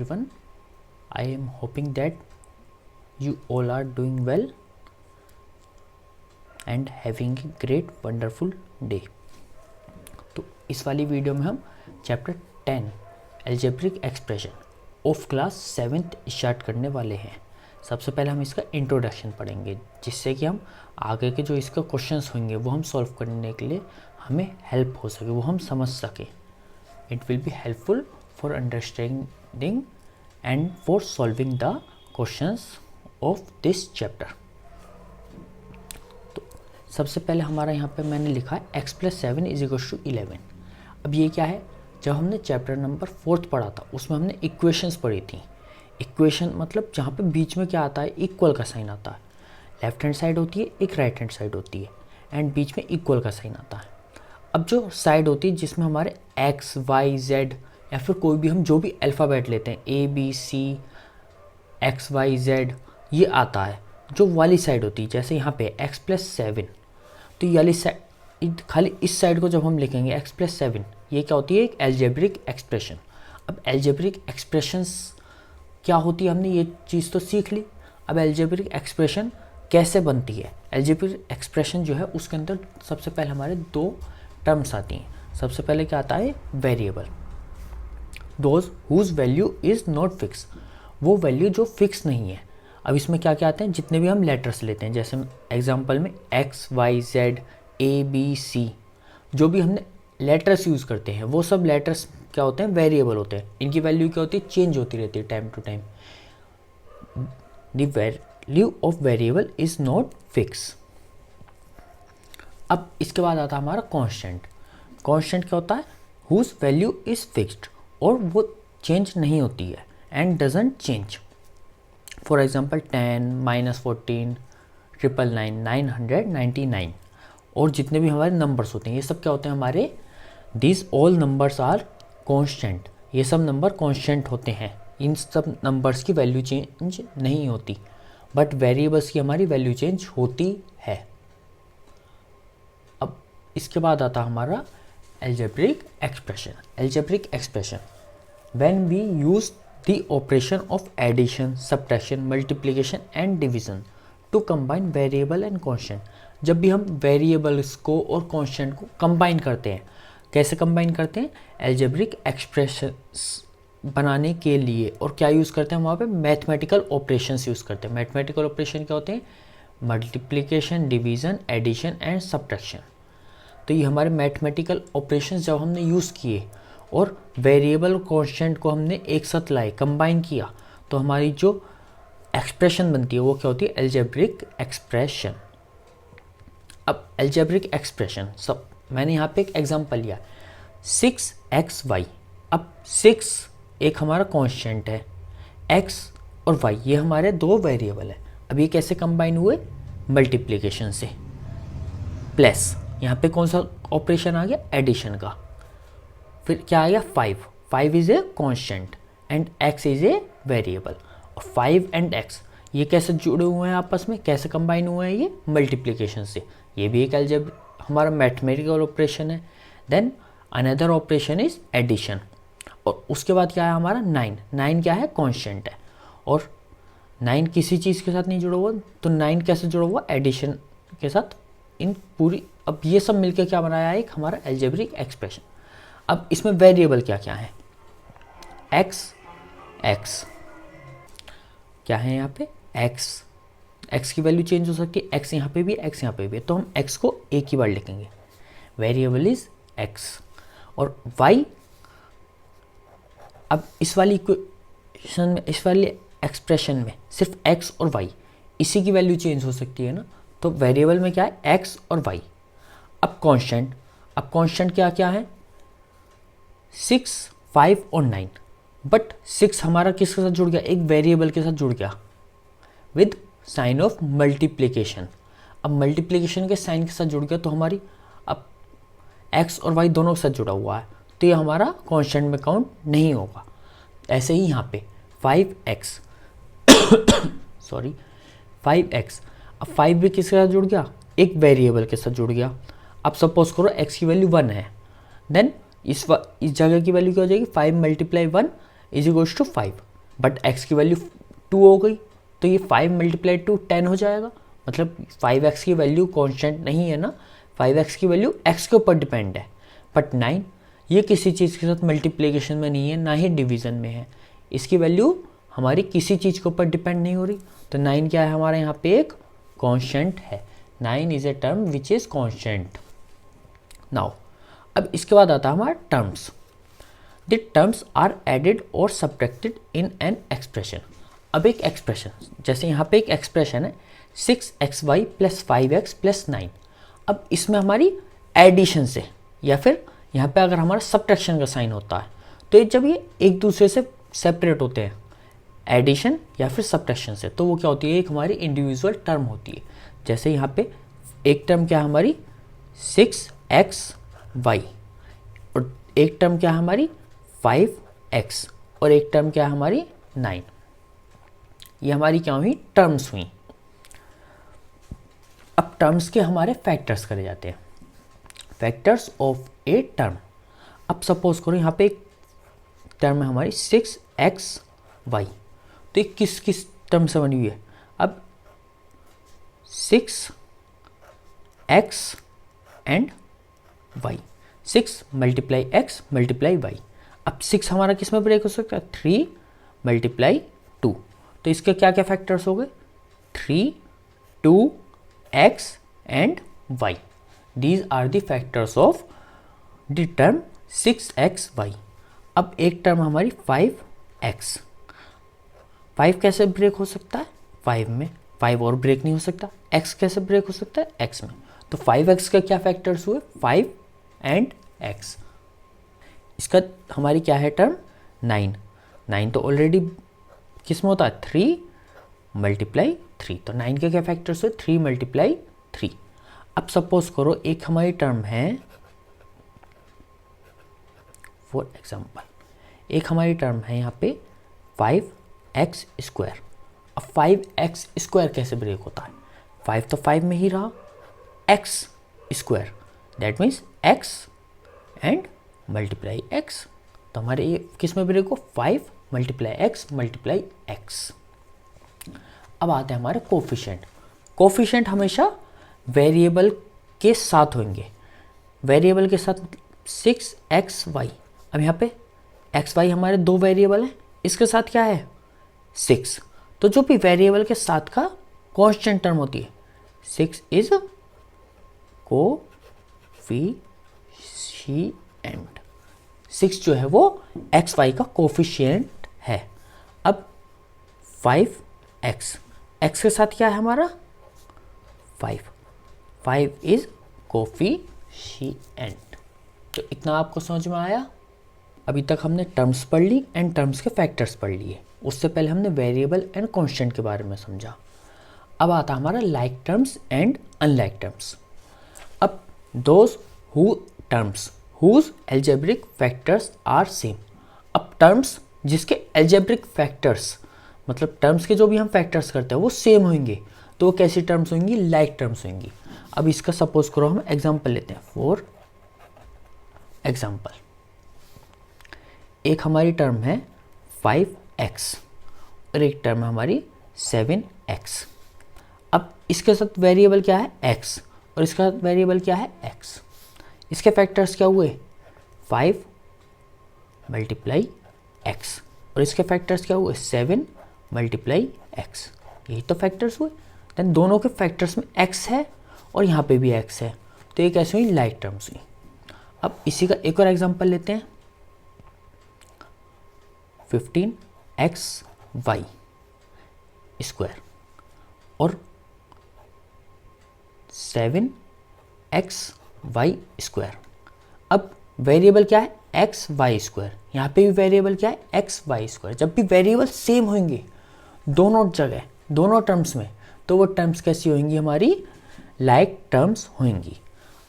everyone. I am hoping that you all are doing well and having a great wonderful day. तो इस वाली video में हम chapter 10 algebraic expression of class 7th start करने वाले हैं। सबसे पहले हम इसका इंट्रोडक्शन पढ़ेंगे, जिससे कि हम आगे के जो इसके क्वेश्चंस होंगे वो हम सॉल्व करने के लिए हमें हेल्प हो सके, वो हम समझ सकें। It will be helpful for understanding and for solving the questions of this chapter. तो सबसे पहले हमारा यहाँ पे मैंने लिखा है x+7 = 11। अब ये क्या है, जब हमने चैप्टर नंबर 4 पढ़ा था उसमें हमने इक्वेशंस पढ़ी थी। इक्वेशन मतलब जहाँ पे बीच में क्या आता है, इक्वल का साइन आता है। लेफ्ट हैंड साइड होती है, एक राइट हैंड साइड होती है, एंड बीच में इक्वल का साइन आता है। अब जो साइड होती है जिसमें हमारे x, y, z या फिर कोई भी हम जो भी अल्फ़ाबेट लेते हैं A, B, C, X, Y, Z ये आता है, जो वाली साइड होती है। जैसे यहाँ पे x+7, तो ये वाली साइड, खाली इस साइड को जब हम लिखेंगे x+7, ये क्या होती है, एक एल्जेब्रिक एक्सप्रेशन। अब एल्जेब्रिक एक्सप्रेशंस क्या होती है, हमने ये चीज़ तो सीख ली। अब एल्जेब्रिक एक्सप्रेशन कैसे बनती है। एल्जेब्रिक एक्सप्रेशन जो है उसके अंदर सबसे पहले हमारे दो टर्म्स आती हैं। सबसे पहले क्या आता है, variable, those whose value is not fix, वो वैल्यू जो फिक्स नहीं है। अब इसमें क्या क्या आते हैं, जितने भी हम लेटर्स लेते हैं, जैसे एग्जांपल में x, y, z, a, b, c, जो भी हमने लेटर्स यूज़ करते हैं वो सब लेटर्स क्या होते हैं, वेरिएबल होते हैं। इनकी वैल्यू क्या होती है, चेंज होती रहती है time to time. The value of variable is not fix. अब इसके बाद आता है हमारा कांस्टेंट। कांस्टेंट क्या होता है, हुज वैल्यू इज़ फिक्स्ड, और वो चेंज नहीं होती है, and doesn't change. For example 10, -14, 999, 999, और जितने भी हमारे नंबर्स होते हैं ये सब क्या होते हैं हमारे, this all numbers are constant. ये सब नंबर कांस्टेंट होते हैं, इन सब नंबर्स की वैल्यू चेंज नहीं होती, बट वेरिएबल्स की हमारी वैल्यू चेंज होती है। अब इसके बाद आता हमारा algebraic expression. Algebraic expression, when we use the operation of addition, subtraction, multiplication and division to combine variable and constant. जब भी हम वेरिएबल्स को और कांस्टेंट को कंबाइन करते हैं, कैसे कंबाइन करते हैं, एल्जेब्रिक एक्सप्रेशंस बनाने के लिए, और क्या यूज़ करते हैं वहाँ पे, मैथमेटिकल ऑपरेशंस यूज़ करते हैं। मैथमेटिकल ऑपरेशन क्या होते हैं, multiplication, division, addition and subtraction. तो ये हमारे मैथमेटिकल ऑपरेशंस जब हमने यूज़ किए और वेरिएबल कांस्टेंट को हमने एक साथ लाए, कंबाइन किया, तो हमारी जो एक्सप्रेशन बनती है वो क्या होती है, एल्जेब्रिक एक्सप्रेशन। अब एल्जेब्रिक एक्सप्रेशन सब मैंने यहाँ पे एक एग्जांपल लिया, 6xy। अब 6 एक हमारा कांस्टेंट है, x और y ये हमारे दो वेरिएबल है। अब ये कैसे कंबाइन हुए, मल्टीप्लिकेशन से, प्लस यहाँ पे कौन सा ऑपरेशन आ गया, एडिशन का। फिर क्या आ गया, 5 is a constant and x is a variable. और 5 एंड x ये कैसे जुड़े हुए हैं आपस में, कैसे कंबाइन हुए हैं, ये मल्टीप्लिकेशन से। ये भी एक अलजेब्रिक हमारा मैथमेटिकल ऑपरेशन है। Then another operation is addition. और उसके बाद क्या है हमारा, 9 क्या है, कांस्टेंट है, और 9 किसी चीज़ के साथ नहीं जुड़ा हुआ, तो 9 कैसे जुड़ा हुआ, एडिशन के साथ। इन पूरी, अब ये सब मिलकर क्या बनाया है, एक हमारा एल्जेब्रिक एक्सप्रेशन। अब इसमें वेरिएबल क्या क्या है, x क्या है यहाँ पे, x की वैल्यू चेंज हो सकती है, x यहाँ पे भी, x यहाँ पे भी है, तो हम x को एक ही बार लिखेंगे, वेरिएबल इज x। और y, अब इस वाली इक्वेशन में, इस वाली एक्सप्रेशन में सिर्फ x और y इसी की वैल्यू चेंज हो सकती है ना, तो वेरिएबल में क्या है, x और y। अब कांस्टेंट क्या क्या है, 6, 5 और 9। बट 6 हमारा किसके साथ जुड़ गया, एक वेरिएबल के साथ जुड़ गया विद साइन ऑफ मल्टीप्लिकेशन। अब मल्टीप्लिकेशन के साइन के साथ जुड़ गया तो हमारी अब x और y दोनों के साथ जुड़ा हुआ है, तो ये हमारा कांस्टेंट में काउंट नहीं होगा। ऐसे ही यहाँ पे 5x सॉरी 5x, अब 5 भी किसके साथ जुड़ गया, एक वेरिएबल के साथ जुड़ गया। अब सपोज करो x की वैल्यू 1 है, देन इस जगह की वैल्यू क्या हो जाएगी, 5 × 1 = 5। बट x की वैल्यू 2 हो गई, तो ये 5 मल्टीप्लाई 2 10 हो जाएगा। मतलब 5x की वैल्यू कांस्टेंट नहीं है ना, 5x की वैल्यू x के ऊपर डिपेंड है। बट 9 ये किसी चीज़ के साथ मल्टीप्लिकेशन में नहीं है, ना ही डिवीज़न में है, इसकी वैल्यू हमारी किसी चीज़ के ऊपर डिपेंड नहीं हो रही। तो 9 क्या है हमारे यहाँ पे एक कांस्टेंट है। 9 is a term which is constant. Now अब इसके बाद आता है हमारा terms. The terms are added और सब्ट्रैक्टेड इन एन एक्सप्रेशन। अब एक एक्सप्रेशन, जैसे यहाँ पे एक एक्सप्रेशन है 6xy + 5x + 9। अब इसमें हमारी एडिशन से, या फिर यहाँ पे अगर हमारा सब्ट्रैक्शन का साइन होता है, तो ये जब ये एक दूसरे से सेपरेट होते हैं एडिशन या फिर सब्ट्रैक्शन से, तो वो क्या होती है, एक हमारी इंडिविजुअल टर्म होती है। जैसे यहाँ पे एक टर्म क्या है हमारी 6xy, और एक टर्म क्या है हमारी 5x, और एक टर्म क्या है हमारी 9। ये हमारी क्या हुई, टर्म्स हुई। अब टर्म्स के हमारे फैक्टर्स करे जाते हैं, फैक्टर्स ऑफ ए टर्म। अब सपोज करो यहाँ पे एक टर्म है हमारी 6xy, तो ये किस किस टर्म से बनी हुई है। अब 6x and y, 6 × x × y। अब 6 हमारा किस में ब्रेक हो सकता है, 3 × 2। तो इसके क्या क्या फैक्टर्स हो गए, 3, 2, x and y। These are the factors of the term 6xy। अब एक टर्म हमारी 5x, 5 कैसे ब्रेक हो सकता है, 5 में 5 और ब्रेक नहीं हो सकता। x कैसे ब्रेक हो सकता है, x में। तो 5x का क्या फैक्टर्स हुए, 5 एंड x। इसका हमारी क्या है टर्म 9, 9 तो ऑलरेडी किस में होता है, 3 × 3। तो 9 के क्या फैक्टर्स हुए, 3 × 3। अब सपोज करो एक हमारी टर्म है, फॉर एग्जाम्पल एक हमारी टर्म है यहाँ पे 5x²। अब 5x² कैसे ब्रेक होता है, 5 तो 5 में ही रहा, x², that means x and multiply x। तो हमारे ये किस में ब्रेक हो, 5 × x × x। अब आते हैं हमारे कोफिशिएंट। कोफिशिएंट हमेशा वेरिएबल के साथ होंगे, वेरिएबल के साथ 6xy। अब यहाँ पे xy हमारे दो वेरिएबल हैं, इसके साथ क्या है 6। तो जो भी वेरिएबल के साथ का कांस्टेंट टर्म होती है, 6 इज कोफिशिएंट। 6 जो है वो xy का कोफिशिएंट है। अब 5x, x के साथ क्या है हमारा 5, 5 इज कोफिशिएंट। तो इतना आपको समझ में आया। अभी तक हमने टर्म्स पढ़ ली एंड टर्म्स के फैक्टर्स पढ़ लिए। उससे पहले हमने वेरिएबल एंड कांस्टेंट के बारे में समझा। अब आता हमारा like terms and unlike terms. अब those who terms whose algebraic factors are same. अब टर्म्स जिसके एल्जेब्रिक फैक्टर्स, मतलब टर्म्स के जो भी हम फैक्टर्स करते हैं वो सेम होंगे, तो वो कैसी टर्म्स होंगी, लाइक टर्म्स होंगी। अब इसका सपोज करो हम एग्जांपल लेते हैं। फॉर एग्जांपल एक हमारी टर्म है 5x और एक टर्म है हमारी 7x। अब इसके साथ वेरिएबल क्या है x और इसका वेरिएबल क्या है x। इसके फैक्टर्स क्या हुए 5 × x और इसके फैक्टर्स क्या हुए 7 × x। यही तो फैक्टर्स हुए। देन दोनों के फैक्टर्स में x है और यहाँ पे भी x है, तो ये कैसे हुई, लाइक टर्म्स हुई। अब इसी का एक और एग्जांपल लेते हैं। 15xy² और 7xy²। अब वेरिएबल क्या है xy², यहाँ पे भी वेरिएबल क्या है xy²। जब भी वेरिएबल सेम होंगे दोनों जगह, दोनों टर्म्स में, तो वो टर्म्स कैसी होंगी, हमारी लाइक टर्म्स होंगी।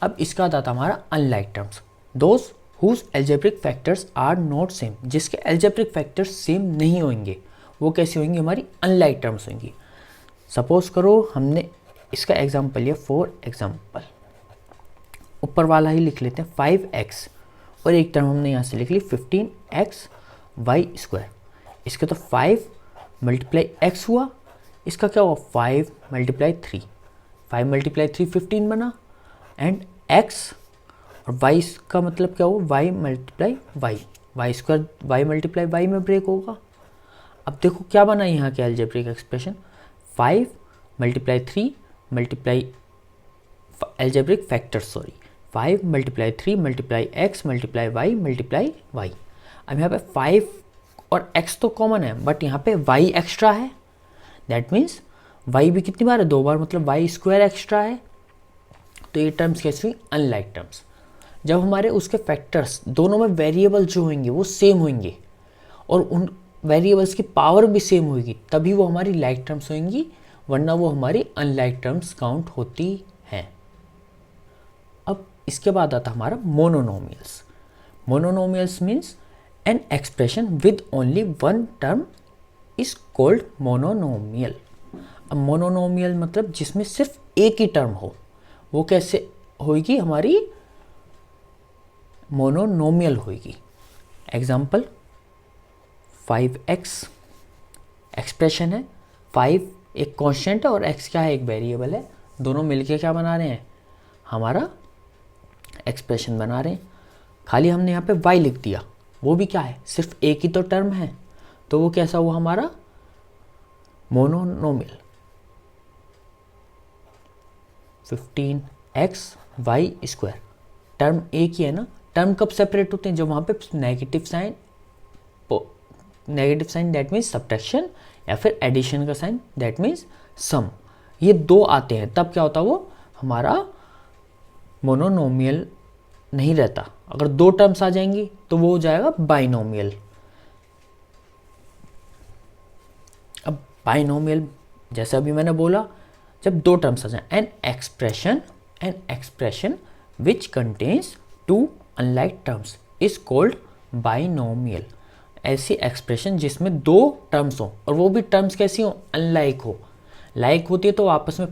अब इसका आता हमारा unlike terms. Those whose algebraic factors are not same, जिसके एल्जेब्रिक फैक्टर्स सेम नहीं होंगे, वो कैसी होंगी, हमारी अनलाइक टर्म्स होंगी। सपोज करो हमने इसका एग्जांपल लिया। फॉर एग्जांपल ऊपर वाला ही लिख लेते हैं 5x और एक टर्म हमने यहाँ से लिख ली 15xy²। इसके तो 5 मल्टीप्लाई x हुआ, इसका क्या हुआ 5 मल्टीप्लाई 3, 5 मल्टीप्लाई 3 15 बना, एंड x और y का मतलब क्या हुआ y multiply y square y multiply y में ब्रेक होगा। अब देखो क्या बना यहाँ के algebraic expression, 5 multiply 3 multiply algebraic factor 5 multiply 3 multiply x multiply y multiply y। अब यहाँ पे 5 और x तो कॉमन है, बट यहाँ पे y एक्स्ट्रा है, दैट मीन्स y भी कितनी बार है, 2 बार, मतलब y स्क्वायर एक्स्ट्रा है। तो ये टर्म्स कैसी हुई, अनलाइक टर्म्स। जब हमारे उसके फैक्टर्स दोनों में वेरिएबल जो होंगे वो सेम होंगे और उन वेरिएबल्स की पावर भी सेम होगी, तभी वो हमारी लाइक टर्म्स होंगी, वरना वो हमारी अनलाइक टर्म्स काउंट होती हैं। अब इसके बाद आता हमारा मोनोनोमियल्स। मोनोनोमियल्स means an expression with only one term is called monomial. अब मोनोनोमियल मतलब जिसमें सिर्फ एक ही टर्म हो, वो कैसे होगी, हमारी मोनोनोमियल होगी। एग्जाम्पल 5x एक्सप्रेशन है, 5 एक कांस्टेंट है और x क्या है, एक वेरिएबल है, दोनों मिलके क्या बना रहे हैं, हमारा एक्सप्रेशन बना रहे हैं। खाली हमने यहाँ पे y लिख दिया, वो भी क्या है, सिर्फ एक ही तो टर्म है, तो वो कैसा हुआ हमारा monomial. 15x y square, term एक ही है ना। टर्म कब सेपरेट होते हैं, जब वहाँ पे negative sign that means subtraction, या फिर एडिशन का साइन दैट मीन्स सम, ये दो आते हैं, तब क्या होता है, वो हमारा मोनोनोमियल नहीं रहता। अगर दो टर्म्स आ जाएंगी तो वो हो जाएगा बाइनोमियल। अब बाइनोमियल जैसे अभी मैंने बोला, जब दो टर्म्स आ जाए, an expression which contains two unlike terms is called binomial. ऐसी एक्सप्रेशन जिसमें दो टर्म्स हो और वो भी टर्म्स कैसी हो, अनलाइक हो। लाइक होती है तो आपस में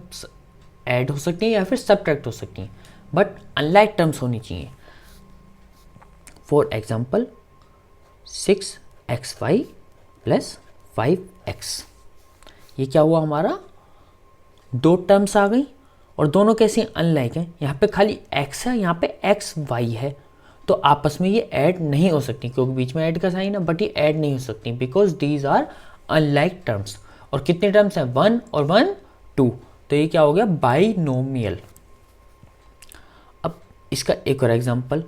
ऐड हो सकती हैं या फिर सब्ट्रैक्ट हो सकती हैं, बट अनलाइक टर्म्स होनी चाहिए। For example 6xy plus 5x, ये क्या हुआ हमारा, दो टर्म्स आ गई और दोनों कैसी अनलाइक हैं। यहाँ पे खाली x है, यहाँ पे xy है, तो आपस में ये ऐड नहीं हो सकती, क्योंकि बीच में ऐड का साइन है, बट ये ऐड नहीं हो सकती because these are unlike terms. और कितने टर्म्स हैं, 1 और 1 2, तो ये क्या हो गया, बाइनोमियल। अब इसका एक और example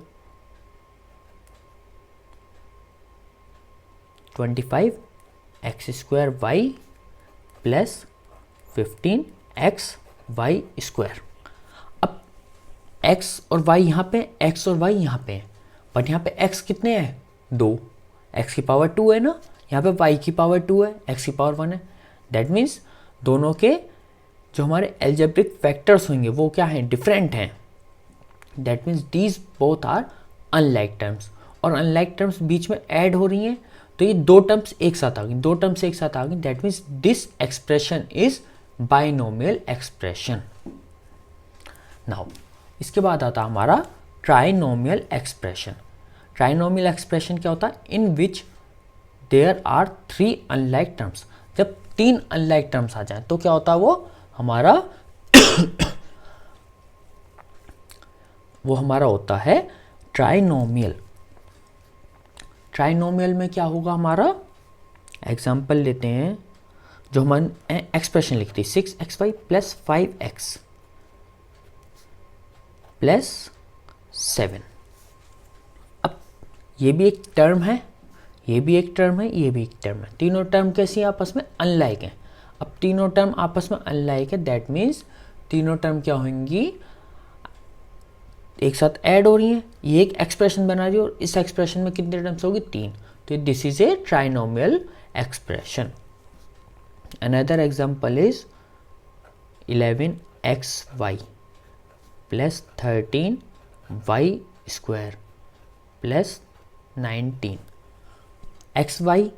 25x square y plus 15x y square. अब x और y यहाँ पे, x और y यहाँ पे, बट यहाँ पे x कितने हैं, 2, x की पावर 2 है ना, यहाँ पे y की पावर 2 है, x की पावर 1 है। दैट मीन्स दोनों के जो हमारे एल्जेब्रिक फैक्टर्स होंगे वो क्या हैं, डिफरेंट हैं। That means these both are unlike terms, और अनलाइक टर्म्स बीच में ऐड हो रही हैं, तो ये दो टर्म्स एक साथ आ गई, दो टर्म्स एक साथ आ गई। That means this expression is binomial expression. Now इसके बाद आता हमारा ट्राइनोमियल एक्सप्रेशन। ट्राइनोमियल एक्सप्रेशन क्या होता है, in which there are 3 unlike terms. जब 3 अनलाइक टर्म्स आ जाए तो क्या होता है, वो हमारा वो हमारा होता है ट्राइनोमियल। ट्राइनोमियल में क्या होगा हमारा, एग्जाम्पल लेते हैं, जो हम एक्सप्रेशन लिखते हैं 6xy प्लस 5x प्लस 7। अब ये भी एक टर्म है, ये भी एक टर्म है, ये भी एक टर्म है, तीनों टर्म कैसी हैं, आपस में अनलाइक हैं। अब तीनों टर्म आपस में अनलाइक है, दैट मीन्स तीनों टर्म क्या होंगी, एक साथ ऐड हो रही हैं, ये एक एक्सप्रेशन बना रही है, और इस एक्सप्रेशन में कितने टर्म्स होगी, 3, तो this is a trinomial expression. Another example is 11xy plus 13y square plus 19। xy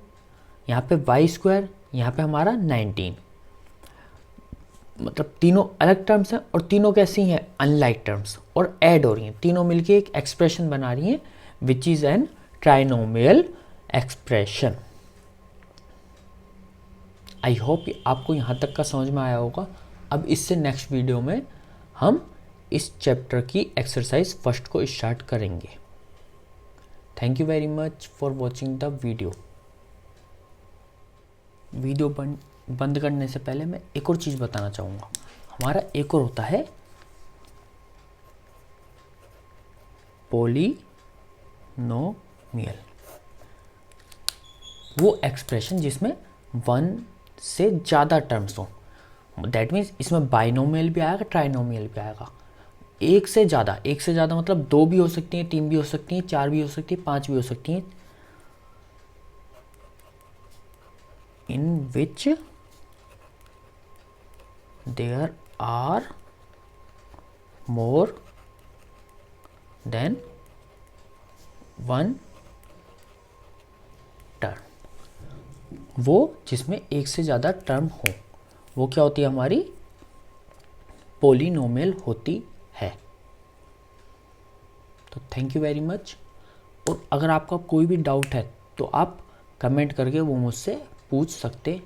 यहाँ पे y स्क्वायर, यहाँ पे हमारा 19, मतलब तीनों अलग टर्म्स हैं और तीनों कैसी हैं, अनलाइक टर्म्स, और ऐड हो रही हैं, तीनों मिलके एक एक्सप्रेशन बना रही हैं which is an trinomial expression. I hope आपको यहाँ तक का समझ में आया होगा। अब इससे नेक्स्ट वीडियो में हम इस चैप्टर की एक्सरसाइज फर्स्ट को स्टार्ट करेंगे। Thank you very much for watching the video. Video बंद करने से पहले मैं एक और चीज़ बताना चाहूँगा। हमारा एक और होता है पॉलिनोमियल, वो एक्सप्रेशन जिसमें 1 से ज़्यादा टर्म्स हो। दैट मीन्स इसमें बाइनोमियल भी आएगा, ट्राइनोमियल भी आएगा। एक से ज़्यादा मतलब 2 भी हो सकती हैं, 3 भी हो सकती हैं, 4 भी हो सकती हैं, 5 भी हो सकती हैं। in which there are more than one term, वो जिसमें एक से ज़्यादा टर्म हो, वो क्या होती है? हमारी पॉलिनोमियल होती है। तो थैंक यू वेरी मच। और अगर आपका कोई भी डाउट है तो आप कमेंट करके वो मुझसे पूछ सकते